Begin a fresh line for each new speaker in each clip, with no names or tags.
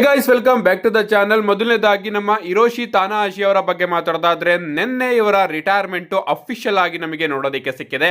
Guys, welcome back to the channel. ಮೊದಲನೇದಾಗಿ ನಮ್ಮ Hiroshi ತಾನಾಹಾಶಿ ಅವರ ಬಗ್ಗೆ ಮಾತಾಡೋದಾದ್ರೆ, ನಿನ್ನೆ ಇವರ ರಿಟೈರ್ಮೆಂಟ್ ಅಫಿಷಿಯಲ್ ಆಗಿ ನಮಗೆ ನೋಡೋದಕ್ಕೆ ಸಿಕ್ಕಿದೆ.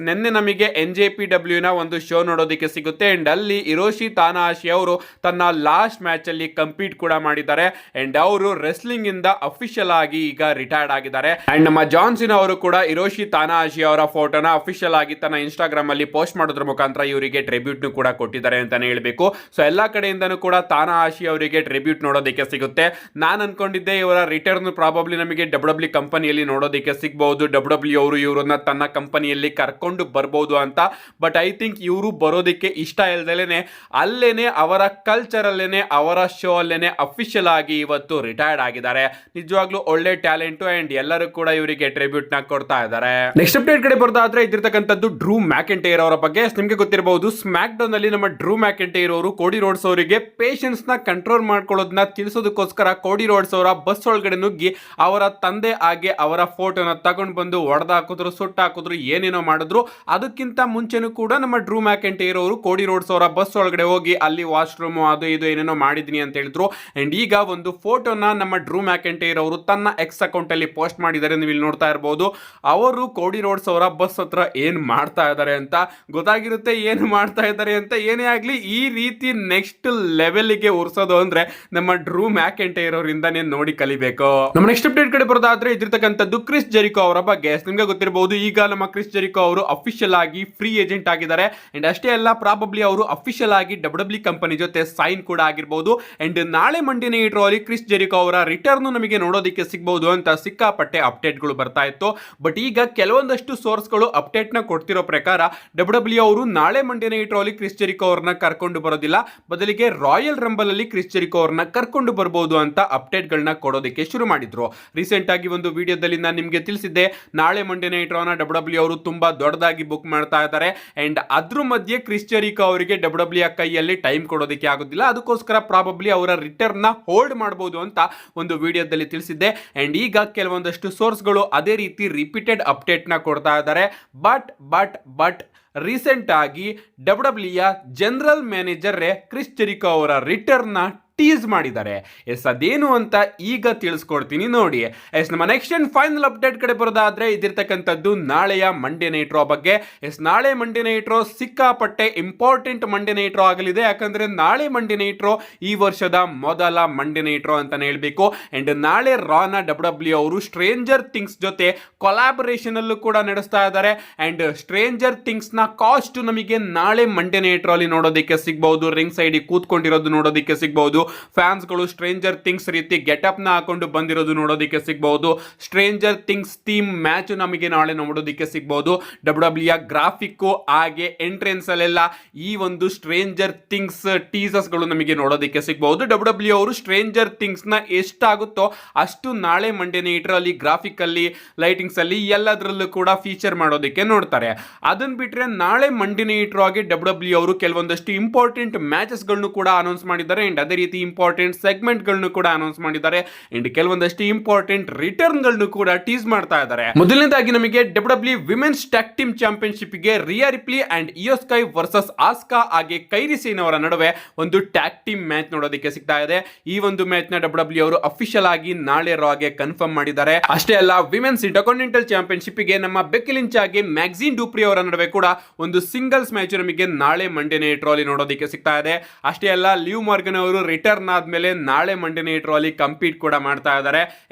ನಿನ್ನೆ ನಮಗೆ NJPW ನ ಒಂದು ಶೋ ನೋಡೋದಕ್ಕೆ ಸಿಗುತ್ತೆ. ಅಂಡ್ ಅಲ್ಲಿ ಹಿರೋಶಿ ತಾನಾಹಾಶಿ ಅವರು ತನ್ನ ಲಾಸ್ಟ್ ಮ್ಯಾಚ್ ಅಲ್ಲಿ ಕಂಪೀಟ್ ಕೂಡ ಮಾಡಿದ್ದಾರೆ. ಅಂಡ್ ಅವರು ರೆಸ್ಲಿಂಗ್ ಇಂದ ಅಫಿಷಿಯಲ್ ಆಗಿ ಈಗ ರಿಟೈರ್ಡ್ ಆಗಿದ್ದಾರೆ. ಅಂಡ್ ನಮ್ಮ ಜಾನ್ಸಿನ್ ಅವರು ಕೂಡ ಹಿರೋಶಿ ತಾನಾಹಾಶಿ ಅವರ ಫೋಟೋನ ಅಫಿಷಿಯಲ್ ಆಗಿ ತನ್ನ ಇನ್ಸ್ಟಾಗ್ರಾಮ್ ಅಲ್ಲಿ ಪೋಸ್ಟ್ ಮಾಡೋದ್ರ ಮುಖಾಂತರ ಇವರಿಗೆ ಟ್ರಿಬ್ಯೂಟ್ ಕೂಡ ಕೊಟ್ಟಿದ್ದಾರೆ ಅಂತಾನೆ ಹೇಳ್ಬೇಕು. ಸೊ ಎಲ್ಲಾ ಕಡೆಯಿಂದನೂ ಕೂಡ ತಾನಾಹಾಶಿ ಅವರಿಗೆ ಟ್ರಿಬ್ಯೂಟ್ ನೋಡೋದಕ್ಕೆ ಸಿಗುತ್ತೆ. ನಾನು ಅನ್ಕೊಂಡಿದ್ದೆ ಇವರ ರಿಟರ್ನ್ ಪ್ರಾಬಬ್ಲಿ ನಮಗೆ ಡಬ್ಲ್ಯೂ ಕಂಪನಿಯಲ್ಲಿ ನೋಡೋದಕ್ಕೆ ಸಿಗಬಹುದು. ಡಬ್ಲ್ಯೂ ಅವರು ಇವರನ್ನ ತನ್ನ ಕಂಪನಿಯಲ್ಲಿ ಕರ್ಕೊಂಡು ಬರ್ಬೋದು ಅಂತ. ಬಟ್ ಐ ಥಿಂಕ್ ಇವರು ಬರೋದಕ್ಕೆ ಇಷ್ಟ ಇಲ್ದಲೇನೆ ಅಲ್ಲೇನೆ ಅವರ ಕಲ್ಚರ್ ಅಲ್ಲೇನೆ ಅವರ ಶೋ ಅಲ್ಲೇನೆ ಅಫಿಷಿಯಲ್ ಆಗಿ ಇವತ್ತು ರಿಟೈರ್ಡ್ ಆಗಿದ್ದಾರೆ. ನಿಜವಾಗ್ಲೂ ಒಳ್ಳೆ ಟ್ಯಾಲೆಂಟ್ ಅಂಡ್ ಎಲ್ಲರೂ ಕೂಡ ಇವರಿಗೆ ಟ್ರಿಬ್ಯೂಟ್ ನ ಕೊಡ್ತಾ ಇದ್ದಾರೆ. ನೆಕ್ಸ್ಟ್ ಅಪ್ಡೇಟ್ ಕಡೆ ಬರೋದಾದ್ರೆ ಇದಿರ್ತಕ್ಕಂಥದ್ದು ಡ್ರೂ ಮ್ಯಾಕೆಂಟೈರ್ ಅವರ ಬಗ್ಗೆ. ನಿಮಗೆ ಗೊತ್ತಿರಬಹುದು, ಸ್ಮ್ಯಾಕ್ ಡೌನ್ ಅಲ್ಲಿ ನಮ್ಮ ಡ್ರೂ ಮ್ಯಾಕೆಂಟೈರ್ ಅವರು ಕೋಡಿ ರೋಡ್ಸ್ ಅವರಿಗೆ ಪೇಷನ್ಸ್ ನ ಕಂಟ್ರೋಲ್ ಮಾಡ್ಕೊಳ್ಳೋದನ್ನ ತಿಳಿಸೋದಕ್ಕೋಸ್ಕರ ಕೋಡಿ ರೋಡ್ಸ್ ಅವರ ಬಸ್ ಒಳಗಡೆ ನುಗ್ಗಿ ಅವರ ತಂದೆ ಹಾಗೆ ಅವರ ಫೋಟೋನ ತಗೊಂಡು ಬಂದು ಹೊಡೆದು ಹಾಕಿದ್ರು, ಸುಟ್ಟು ಹಾಕಿದ್ರು, ಏನೇನೋ ಮಾಡಿದ್ರು. ಅದಕ್ಕಿಂತ ಮುಂಚೆನೂ ಕೂಡ ನಮ್ಮ ಡ್ರೂ ಮ್ಯಾಕೆಂಟೈರ್ ಅವರು ಕೋಡಿ ರೋಡ್ಸ್ ಅವರ ಬಸ್ ಒಳಗಡೆ ಹೋಗಿ ಅಲ್ಲಿ ವಾಶ್ರೂಮ್ ಅದು ಇದು ಏನೇನೋ ಮಾಡಿದೀನಿ ಅಂತ ಹೇಳಿದ್ರು. ಅಂಡ್ ಈಗ ಒಂದು ಫೋಟೋನ ನಮ್ಮ ಡ್ರೂ ಮ್ಯಾಕೆಂಟೈರ್ ಅವರು ತನ್ನ ಎಕ್ಸ್ ಅಕೌಂಟ್ ಅಲ್ಲಿ ಪೋಸ್ಟ್ ಮಾಡಿದ್ದಾರೆ. ನೀವು ಇಲ್ಲಿ ನೋಡ್ತಾ ಇರಬಹುದು. ಅವರು ಕೋಡಿ ರೋಡ್ಸ್ ಅವರ ಬಸ್ ಹತ್ರ ಏನ್ ಮಾಡ್ತಾ ಇದ್ದಾರೆ ಅಂತ ಗೊತ್ತಾಗಿರುತ್ತೆ. ಏನು ಮಾಡ್ತಾ ಇದ್ದಾರೆ ಅಂತ. ಏನೇ ಆಗ್ಲಿ, ಈ ರೀತಿ ನೆಕ್ಸ್ಟ್ ಲೆವೆಲ್ಗೆ ಉರ್ಸೋದು ಅಂದ್ರೆ ನಮ್ಮ ಡ್ರೂ ಮ್ಯಾಕೆಂಟೈರ್ ಅವರಿಂದಾನೇ ನೋಡಿ ಕಲಿಬೇಕು. ನಮ್ಮ ನೆಕ್ಸ್ಟ್ ಅಪ್ಡೇಟ್ ಕಡೆ ಬರೋದಾದ್ರೆ ಇದಿರ್ತಕ್ಕಂಥದ್ದು ಕ್ರಿಸ್ ಜೆರಿಕೋ ಅವರ ಬಗ್ಗೆ. ನಿಮ್ಗೆ ಗೊತ್ತಿರಬಹುದು, ಈಗ ನಮ್ಮ ಕ್ರಿಸ್ ಜೆರಿಕೋ ಅವರು ಅಫಿಷಿಯಲ್ ಆಗಿ ಫ್ರೀ ಏಜೆಂಟ್ ಆಗಿದ್ದಾರೆ. ಅಂಡ್ ಅಷ್ಟೇ ಅಲ್ಲ, ಪ್ರಾಬಬ್ಲಿ ಅವರು ಅಫಿಷಿಯಲ್ ಆಗಿ ಡಬ್ಲ್ಯೂ ಕಂಪನಿ ಜೊತೆ ಸೈನ್ ಕೂಡ ಆಗಿರಬಹುದು. ಅಂಡ್ ನಾಳೆ ಮಂಡೇ ನೈಟ್ ರಾ ಅಲ್ಲಿ ಕ್ರಿಸ್ ಜೆರಿಕೋ ಅವರ ರಿಟರ್ನ್ ನಮಗೆ ನೋಡೋದಕ್ಕೆ ಸಿಗಬಹುದು ಅಂತ ಸಿಕ್ಕಾಪಟ್ಟೆ ಅಪ್ಡೇಟ್ ಗಳು ಬರ್ತಾ ಇತ್ತು. ಬಟ್ ಈಗ ಕೆಲವೊಂದಷ್ಟು ಸೋರ್ಸ್ ಗಳು ಅಪ್ಡೇಟ್ ನ ಕೊಡ್ತಿರೋ ಪ್ರಕಾರ ಡಬ್ಲ್ಯೂ ಅವರು ನಾಳೆ ಮಂಡೇ ನೈಟ್ ರಾ ಅಲ್ಲಿ ಕ್ರಿಸ್ ಜೆರಿಕೋ ಅವರನ್ನ ಕರ್ಕೊಂಡು ಬರೋದಿಲ್ಲ, ಬದಲಿಗೆ ರಾಯಲ್ ರಂಬಲ್ ಅಲ್ಲಿ ಕ್ರಿಸ್ ಜೆರಿಕೋ ಅವರನ್ನ ಕರ್ಕೊಂಡು ಬರಬಹುದು ಅಂತ ಅಪ್ಡೇಟ್ ಗಳನ್ನ ಕೊಡೋದಕ್ಕೆ ಶುರು ಮಾಡಿದ್ರು. ರೀಸೆಂಟ್ ಆಗಿ ಒಂದು ವಿಡಿಯೋದಲ್ಲಿ ನಾನು ನಿಮಗೆ ತಿಳಿಸಿದ್ದೆ, ನಾಳೆ ಮಂಡೇ ನೈಟ್ ರಾನ ಡಬ್ಲ್ಯೂ ಅವರು ತುಂಬಾ ದೊಡ್ಡದಾಗಿ ಬುಕ್ ಮಾಡ್ತಾ ಇದ್ದಾರೆ. ಅಂಡ್ ಅದ್ರ ಮಧ್ಯೆ ಕ್ರಿಸ್ ಜೆರಿಕೋ ಅವರಿಗೆ ಡಬ್ಲ್ಯೂ ಕೈಯಲ್ಲಿ ಟೈಮ್ ಕೊಡೋದಕ್ಕೆ ಆಗೋದಿಲ್ಲ. ಅದಕ್ಕೋಸ್ಕರ ಪ್ರಾಬಬ್ಲಿ ಅವರ ರಿಟರ್ನ್ ನ ಹೋಲ್ಡ್ ಮಾಡಬಹುದು ಅಂತ ಒಂದು ವಿಡಿಯೋದಲ್ಲಿ ತಿಳಿಸಿದ್ದೆ. ಅಂಡ್ ಈಗ ಕೆಲವೊಂದಷ್ಟು ಸೋರ್ಸ್ಗಳು ಅದೇ ರೀತಿ ರಿಪೀಟೆಡ್ ಅಪ್ಡೇಟ್ ನ ಕೊಡ್ತಾ ಇದ್ದಾರೆ. ಬಟ್ ರೀಸೆಂಟ್ ಆಗಿ W general manager Chris Jericho ಅವರ ರಿಟರ್ನ್ ನ ಟೀಸ್ ಮಾಡಿದ್ದಾರೆ. ಅದೇನು ಅಂತ ಈಗ ತಿಳಿಸ್ಕೊಡ್ತೀನಿ ನೋಡಿ. ನಮ್ಮ ನೆಕ್ಸ್ಟ್ ಅಂಡ್ ಫೈನಲ್ ಅಪ್ಡೇಟ್ ಕಡೆ ಬರೋದಾದ್ರೆ ಇದಿರ್ತಕ್ಕಂಥದ್ದು ನಾಳೆಯ ಮಂಡೇ ನೈಟ್ ರಾ ಬಗ್ಗೆ. ನಾಳೆ ಮಂಡೇ ನೈಟ್ ರಾ ಸಿಕ್ಕಾಪಟ್ಟೆ ಇಂಪಾರ್ಟೆಂಟ್ ಮಂಡೇ ನೈಟ್ ರಾ ಆಗಲಿದೆ. ಯಾಕಂದ್ರೆ ನಾಳೆ ಮಂಡೇ ನೈಟ್ ರಾ ಈ ವರ್ಷದ ಮೊದಲ ಮಂಡೇ ನೈಟ್ ರಾ ಅಂತಾನೆ ಹೇಳ್ಬೇಕು. ಅಂಡ್ ನಾಳೆ ರಾನ ಡಬ್ಲ್ಯೂ ಅವರು ಸ್ಟ್ರೇಂಜರ್ ಥಿಂಗ್ಸ್ ಜೊತೆ ಕೊಲಾಬರೇಷನ್ ಅಲ್ಲೂ ಕೂಡ ನಡೆಸ್ತಾ ಇದ್ದಾರೆ. ಅಂಡ್ ಸ್ಟ್ರೇಂಜರ್ ಥಿಂಗ್ಸ್ ನ ಕಾಸ್ಟ್ ನಮಗೆ ನಾಳೆ ಮಂಡೇ ನೈಟ್ ರಾ ಅಲ್ಲಿ ನೋಡೋದಕ್ಕೆ ಸಿಗಬಹುದು. ರಿಂಗ್ ಸೈಡ್ ಕೂತ್ಕೊಂಡಿರೋದು ನೋಡೋದಕ್ಕೆ ಸಿಗಬಹುದು. ಫ್ಯಾನ್ಸ್ ಗಳು ಸ್ಟ್ರೇಂಜರ್ ಥಿಂಗ್ಸ್ ರೀತಿ ಗೆಟಪ್ ನ ಹಾಕೊಂಡು ಬಂದಿರೋದು ನೋಡೋದಕ್ಕೆ ಸಿಗಬಹುದು. ಸ್ಟ್ರೇಂಜರ್ ಥಿಂಗ್ಸ್ ಥೀಮ್ ಮ್ಯಾಚ್ ನಮಗೆ ನಾಳೆ ನೋಡೋದಕ್ಕೆ ಸಿಗಬಹುದು. ಡಬ್ಲ್ಯೂ ಗ್ರಾಫಿಕ್ ಹಾಗೆ ಎಂಟ್ರೆನ್ಸ್ ಅಲ್ಲೆಲ್ಲ ಈ ಒಂದು ಸ್ಟ್ರೇಂಜರ್ ಥಿಂಗ್ಸ್ ಟೀಸರ್ಸ್ ಗಳು ನಮಗೆ ನೋಡೋದಕ್ಕೆ ಸಿಗಬಹುದು. ಡಬ್ಲ್ಯೂ ಅವರು ಸ್ಟ್ರೇಂಜರ್ ಥಿಂಗ್ಸ್ ನ ಎಷ್ಟಾಗುತ್ತೋ ಅಷ್ಟು ನಾಳೆ ಮಂಡೇ ನೈಟ್ ಅಲ್ಲಿ ಗ್ರಾಫಿಕ್ ಅಲ್ಲಿ, ಲೈಟಿಂಗ್ಸ್ ಅಲ್ಲಿ ಎಲ್ಲದರಲ್ಲೂ ಕೂಡ ಫೀಚರ್ ಮಾಡೋದಕ್ಕೆ ನೋಡ್ತಾರೆ. ಅದನ್ನ ಬಿಟ್ರೆ ನಾಳೆ ಮಂಡೇ ನೈಟ್ ರಾಗೆ ಡಬ್ಲ್ಯೂ ಅವರು ಕೆಲವೊಂದಷ್ಟು ಇಂಪಾರ್ಟೆಂಟ್ ಮ್ಯಾಚಸ್ ಗಳನ್ನು ಕೂಡ ಅನೌನ್ಸ್ ಮಾಡಿದ್ದಾರೆ. ಅಂಡ್ ಅದೇ ರೀತಿ ಇಂಪಾರ್ಟೆಂಟ್ ಸೆಗ್ಮೆಂಟ್ ಗಳನ್ನು ಕೂಡ ಅನೌನ್ಸ್ ಮಾಡಿದ್ದಾರೆ. ಅಂಡ್ ಕೆಲವೊಂದಷ್ಟು ಇಂಪಾರ್ಟೆಂಟ್ ರಿಟರ್ನ್ ಗಳನ್ನು ಕೂಡ ಟೀಸ್ ಮಾಡ್ತಾ ಇದ್ದಾರೆ. ಮೊದಲನೇದಾಗಿ ನಮಗೆ W women's tag team championship ಗೆ ರಿಯಾ ರಿಪ್ಲಿ ಅಂಡ್ ಇಯೋ ಸ್ಕೈ ವರ್ಸಸ್ ಆಸ್ಕಾ ಹಾಗೆ ಕೈರಿ ಸೇನ್ ಅವರ ನಡುವೆ ಒಂದು ಟ್ಯಾಗ್ ಟೀಮ್ ಮ್ಯಾಚ್ ನೋಡೋದಕ್ಕೆ ಸಿಗ್ತಾ ಇದೆ. ಈ ಒಂದು ಮ್ಯಾಚ್ ನ ಡಬ್ಲ್ಯೂ ಅವರು ಅಫಿಷಿಯಲ್ ಆಗಿ ನಾಳೆ ರಾಗೆ ಕನ್ಫರ್ಮ್ ಮಾಡಿದ್ದಾರೆ. ಅಷ್ಟೇ ಅಲ್ಲ, ವಿಮೆನ್ಸ್ ಇಂಟರ್ಕಾಂಟಿನೆಂಟಲ್ ಚಾಂಪಿಯನ್ಶಿಪ್ ಗೆ ನಮ್ಮ ಬೆಕ್ಕಿ ಲಿಂಚ್ ಹಾಗೆ ಮ್ಯಾಗ್ಝಿನ್ ಡೂಪ್ರಿ ಅವರ ನಡುವೆ ಕೂಡ ಒಂದು ಸಿಂಗಲ್ಸ್ ಮ್ಯಾಚ್ ನಮಗೆ ನಾಳೆ ಮಂಡೇ ನೈಟ್ ರಾ ಅಲ್ಲಿ ನೋಡೋದಕ್ಕೆ ಸಿಗ್ತಾ ಇದೆ. ಅಷ್ಟೇ ಅಲ್ಲ, ಲಿವ್ ಮಾರ್ಗನ್ ಅವರು ರಿಟರ್ನ್ ಆದ್ಮೇಲೆ ನಾಳೆ ಮಂಡೇ ನೈಟ್ ರಾ ಅಲ್ಲಿ ಕಂಪೀಟ್ ಕೂಡ ಮಾಡ್ತಾ ಇದ್ದಾರೆ.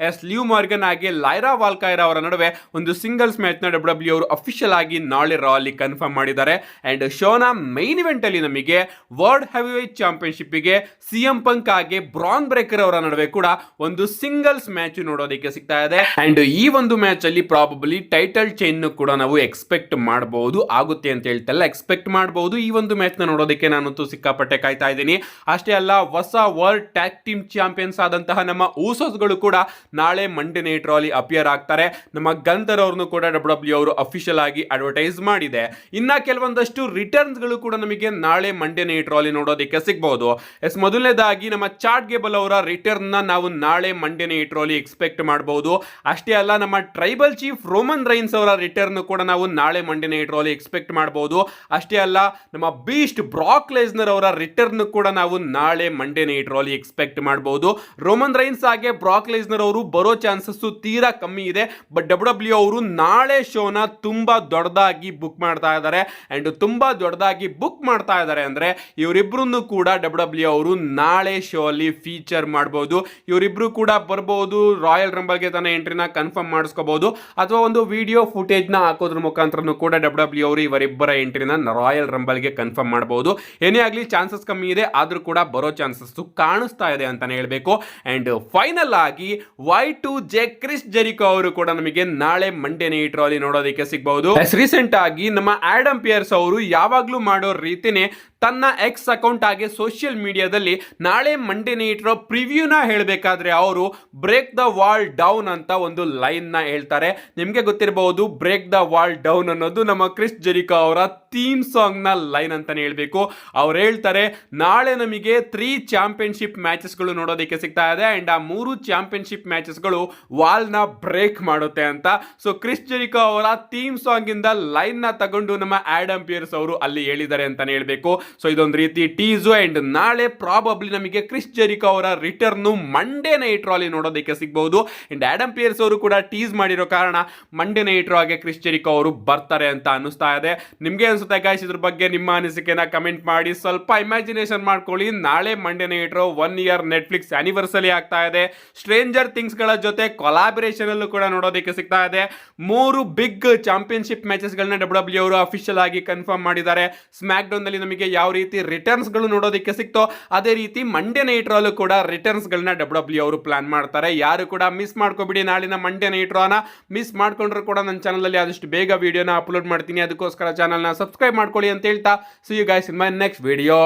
ಲಿವ್ ಮಾರ್ಗನ್ ಹಾಗೆ ಲೈರಾ ವಾಲ್ಕೈರ್ ಅವರ ನಡುವೆ ಒಂದು ಸಿಂಗಲ್ಸ್ ಮ್ಯಾಚ್ ನ ಡಬ್ಲ್ಯೂ ಅವರು ಅಫಿಷಿಯಲ್ ಆಗಿ ನಾಳೆ ರಾ ಅಲ್ಲಿ ಕನ್ಫರ್ಮ್ ಮಾಡಿದ್ದಾರೆ. ಅಂಡ್ ಶೋನ ಮೈನ್ ಇವೆಂಟ್ ಅಲ್ಲಿ ನಮಗೆ ವರ್ಲ್ಡ್ ಹೆವಿವೇಟ್ ಚಾಂಪಿಯನ್ಶಿಪ್ ಗೆ ಸಿಎಂ ಪಂಕ್ ಹಾಗೆ ಬ್ರಾನ್ ಬ್ರೇಕರ್ ಅವರ ನಡುವೆ ಕೂಡ ಒಂದು ಸಿಂಗಲ್ಸ್ ಮ್ಯಾಚ್ ನೋಡೋದಕ್ಕೆ ಸಿಗ್ತಾ ಇದೆ. ಅಂಡ್ ಈ ಒಂದು ಮ್ಯಾಚ್ ಅಲ್ಲಿ ಪ್ರಾಬಬ್ಲಿ ಟೈಟಲ್ ಚೈನ್ ಕೂಡ ನಾವು ಎಕ್ಸ್ಪೆಕ್ಟ್ ಮಾಡಬಹುದು. ಆಗುತ್ತೆ ಅಂತ ಹೇಳ್ತಲ್ಲ, ಎಕ್ಸ್ಪೆಕ್ಟ್ ಮಾಡಬಹುದು. ಈ ಒಂದು ಮ್ಯಾಚ್ ನ ನೋಡೋದಕ್ಕೆ ನಾನಂತೂ ಸಿಕ್ಕಾಪಟ್ಟೆ ಕಾಯ್ತಾ ಇದ್ದೀನಿ. ಅಷ್ಟೇ ಅಲ್ಲ, ಹೊಸ ವರ್ಲ್ಡ್ ಟ್ಯಾಗ್ ಟೀಮ್ ಚಾಂಪಿಯನ್ಸ್ ಆದಂತಹ ನಮ್ಮ ಊಸೋಸ್ ಗಳು ಕೂಡ ನಾಳೆ ಮಂಡೇ ನೈಟ್ ರಾ ಅಲ್ಲಿ ಅಪಿಯರ್ ಆಗ್ತಾರೆ. ನಮ್ಮ ಗಂತರ್ ಅವ್ರನ್ನು ಕೂಡ ಡಬ್ಲ್ಯೂ ಅವರು ಅಫಿಷಿಯಲ್ ಆಗಿ ಅಡ್ವರ್ಟೈಸ್ ಮಾಡಿದೆ. ಇನ್ನ ಕೆಲವೊಂದಷ್ಟು ರಿಟರ್ನ್ಸ್ ಗಳು ಕೂಡ ನಮಗೆ ನಾಳೆ ಮಂಡೇ ನೈಟ್ ರಾ ಅಲ್ಲಿ ನೋಡೋದಕ್ಕೆ ಸಿಗಬಹುದು. ಮೊದಲನೇದಾಗಿ ನಮ್ಮ ಚಾಟ್ ಗೇಬಲ್ ಅವರ ರಿಟರ್ನ್ ನ ನಾವು ನಾಳೆ ಮಂಡೇ ನೈಟ್ ರಾ ಅಲ್ಲಿ ಎಕ್ಸ್ಪೆಕ್ಟ್ ಮಾಡಬಹುದು. ಅಷ್ಟೇ ಅಲ್ಲ, ನಮ್ಮ ಟ್ರೈಬಲ್ ಚೀಫ್ ರೋಮನ್ ರೈನ್ಸ್ ಅವರ ರಿಟರ್ನ್ ಕೂಡ ನಾವು ನಾಳೆ ಮಂಡೇ ನೈಟ್ ರಾ ಅಲ್ಲಿ ಎಕ್ಸ್ಪೆಕ್ಟ್ ಮಾಡಬಹುದು. ಅಷ್ಟೇ ಅಲ್ಲ, ನಮ್ಮ ಬೀಸ್ಟ್ ಬ್ರಾಕ್ ಲೆಸ್ನರ್ ಅವರ ರಿಟರ್ನ್ ಕೂಡ ನಾವು ನಾಳೆ ಮಂಡೇ ನೈಟ್ ರಾಲಿ ಎಕ್ಸ್ಪೆಕ್ಟ್ ಮಾಡಬಹುದು. ರೋಮನ್ ರೈನ್ಸ್ ಹಾಗೆ ಬ್ರಾಕ್ ಲೆಸ್ನರ್ ಅವರು ಬರೋ ಚಾನ್ಸಸ್ ತೀರಾ ಕಮ್ಮಿ ಇದೆ. ಬಟ್ ಡಬ್ಲ್ಯೂ ಅವರು ನಾಳೆ ಶೋನ ತುಂಬಾ ದೊಡ್ಡದಾಗಿ ಬುಕ್ ಮಾಡ್ತಾ ಇದ್ದಾರೆ. ಅಂಡ್ ತುಂಬಾ ದೊಡ್ಡದಾಗಿ ಬುಕ್ ಮಾಡ್ತಾ ಇದ್ದಾರೆ ಅಂದ್ರೆ ಇವರಿಬ್ರು ಕೂಡ ಡಬ್ಲ್ಯೂ ಅವರು ನಾಳೆ ಶೋ ಅಲ್ಲಿ ಫೀಚರ್ ಮಾಡಬಹುದು. ಇವರಿಬ್ರು ಕೂಡ ಬರಬಹುದು, ರಾಯಲ್ ರಂಬಲ್ಗೆ ತನ್ನ ಎಂಟ್ರಿನ ಕನ್ಫರ್ಮ್ ಮಾಡಿಸ್ಕೋಬಹುದು, ಅಥವಾ ಒಂದು ವಿಡಿಯೋ ಫುಟೇಜ್ ನ ಹಾಕೋದ್ರ ಮುಖಾಂತರ ಕೂಡ ಡಬ್ಲ್ಯೂ ಅವರು ಇವರಿಬ್ಬರ ಎಂಟ್ರಿನ ರಾಯಲ್ ರಂಬಲ್ಗೆ ಕನ್ಫರ್ಮ್ ಮಾಡಬಹುದು. ಏನೇ ಆಗಲಿ ಚಾನ್ಸಸ್ ಕಮ್ಮಿ ಇದೆ, ಆದ್ರೂ ಕೂಡ ಬರೋ ಚಾನ್ಸಸ್ ಕಾಣಿಸ್ತಾ ಇದೆ ಅಂತಾನೆ ಹೇಳ್ಬೇಕು. ಅಂಡ್ ಫೈನಲ್ ಆಗಿ Y2J ಕ್ರಿಸ್ ಜೆರಿಕೋ ಅವರು ಕೂಡ ನಮಗೆ ನಾಳೆ ಮಂಡೇ ನೈಟ್ ರಾಲಿ ನೋಡೋದಕ್ಕೆ ಸಿಗಬಹುದು. ರೀಸೆಂಟ್ ಆಗಿ ನಮ್ಮ ಆಡಮ್ ಪಿಯರ್ಸ್ ಅವರು ಯಾವಾಗ್ಲೂ ಮಾಡೋ ರೀತಿನೇ ತನ್ನ ಎಕ್ಸ್ ಅಕೌಂಟ್ ಆಗಿ ಸೋಷಿಯಲ್ ಮೀಡಿಯಾದಲ್ಲಿ ನಾಳೆ ಮಂಡೇ ನೈಟ್ ರಾ ಪ್ರಿವ್ಯೂನ ಹೇಳಬೇಕಾದ್ರೆ ಅವರು ಬ್ರೇಕ್ ದ ವಾಲ್ ಡೌನ್ ಅಂತ ಒಂದು ಲೈನ್ ನ ಹೇಳ್ತಾರೆ. ನಿಮ್ಗೆ ಗೊತ್ತಿರಬಹುದು, ಬ್ರೇಕ್ ದ ವಾಲ್ ಡೌನ್ ಅನ್ನೋದು ನಮ್ಮ ಕ್ರಿಸ್ ಜೆರಿಕೋ ಅವರ ಥೀಮ್ ಸಾಂಗ್ ನ ಲೈನ್ ಅಂತಾನೆ ಹೇಳ್ಬೇಕು. ಅವ್ರು ಹೇಳ್ತಾರೆ, ನಾಳೆ ನಮಗೆ 3 ಚಾಂಪಿಯನ್ಶಿಪ್ ಮ್ಯಾಚಸ್ ಗಳು ನೋಡೋದಕ್ಕೆ ಸಿಗ್ತಾ ಇದೆ ಅಂಡ್ ಆ 3 ಚಾಂಪಿಯನ್ಶಿಪ್ ಮ್ಯಾಚಸ್ ಗಳು ವಾಲ್ ನ ಬ್ರೇಕ್ ಮಾಡುತ್ತೆ ಅಂತ. ಸೊ ಕ್ರಿಸ್ ಜೆರಿಕೋ ಅವರ ಥೀಮ್ ಸಾಂಗ್ ಇಂದ ಲೈನ್ ನ ತಗೊಂಡು ನಮ್ಮ ಆಡಮ್ ಪಿಯರ್ಸ್ ಅವರು ಅಲ್ಲಿ ಹೇಳಿದ್ದಾರೆ ಅಂತಾನೆ ಹೇಳ್ಬೇಕು. ಸೊ ಇದೊಂದು ರೀತಿ ಟೀಸು. ಅಂಡ್ ನಾಳೆ ಪ್ರಾಬಬ್ಲಿ ನಮಗೆ ಕ್ರಿಸ್ ಜೆರಿಕೋ ಅವರ ರಿಟರ್ನ್ ಮಂಡೇ ನೈಟ್ ರಾಲಿ ನೋಡೋದಕ್ಕೆ ಸಿಗಬಹುದು. ಅಂಡ್ ಆಡಮ್ ಪಿಯರ್ಸ್ ಅವರು ಕೂಡ ಟೀಸ್ ಮಾಡಿರೋ ಕಾರಣ ಮಂಡೇ ನೈಟ್ ರಾಗೆ ಕ್ರಿಸ್ ಜೆರಿಕೋ ಅವರು ಬರ್ತಾರೆ ಅಂತ ಅನಿಸ್ತಾ ಇದೆ. ನಿಮ್ಗೆ ಅನ್ಸುತ್ತೆ ಗಾಯ್ಸ್, ಇದ್ರ ಬಗ್ಗೆ ನಿಮ್ಮ ಅನಿಸಿಕೆನ ಕಮೆಂಟ್ ಮಾಡಿ. ಸ್ವಲ್ಪ ಇಮ್ಯಾಜಿನೇಷನ್ ಮಾಡ್ಕೊಳ್ಳಿ, ನಾಳೆ ಮಂಡೇ ನೈಟ್ ರಾ 1 ಇಯರ್ ನೆಟ್ಫ್ಲಿಕ್ಸ್ ಆನಿವರ್ಸರಿ ಆಗ್ತಾ ಇದೆ. ಸ್ಟ್ರೇಂಜರ್ ಥಿಂಗ್ಸ್ ಗಳ ಜೊತೆ ಕೊಲಾಬರೇಷನ್ ಅಲ್ಲೂ ಕೂಡ ನೋಡೋದಕ್ಕೆ ಸಿಗ್ತಾ ಇದೆ. 3 ಬಿಗ್ ಚಾಂಪಿಯನ್ಶಿಪ್ ಮ್ಯಾಚಸ್ ಗಳನ್ನ ಡಬ್ಲ್ಯೂ ಅವರು ಅಫಿಷಿಯಲ್ ಆಗಿ ಕನ್ಫರ್ಮ್ ಮಾಡಿದ್ದಾರೆ. ಸ್ಮ್ಯಾಕ್ ಡೌನ್ ನಲ್ಲಿ ನಮಗೆ ಯಾವ ರೀತಿ ರಿಟರ್ನ್ಸ್ ಗಳು ನೋಡೋದಕ್ಕೆ ಸಿಕ್ತೋ ಅದೇ ರೀತಿ ಮಂಡೇ ನೈಟ್ ರಾಲು ಕೂಡ ರಿಟರ್ನ್ಸ್ ಗಳನ್ನ ಡಬ್ಲ್ಯೂ ಅವರು ಪ್ಲಾನ್ ಮಾಡ್ತಾರೆ. ಯಾರು ಕೂಡ ಮಿಸ್ ಮಾಡ್ಕೋಬಿಡಿ, ನಾಳಿನ ಮಂಡೇ ನೈಟ್ ರಾನ ಮಿಸ್ ಮಾಡ್ಕೊಂಡ್ರು ಕೂಡ ನನ್ನ ಚಾನಲ್ ಅಲ್ಲಿ ಆದಷ್ಟು ಬೇಗ ವಿಡಿಯೋನ ಅಪ್ಲೋಡ್ ಮಾಡ್ತೀನಿ. ಅದಕ್ಕೋಸ್ಕರ ಚಾನಲ್ನ ಸಬ್ಸ್ಕ್ರೈಬ್ ಮಾಡ್ಕೊಳ್ಳಿ ಅಂತ ಹೇಳ್ತಾ, see you guys in my next video.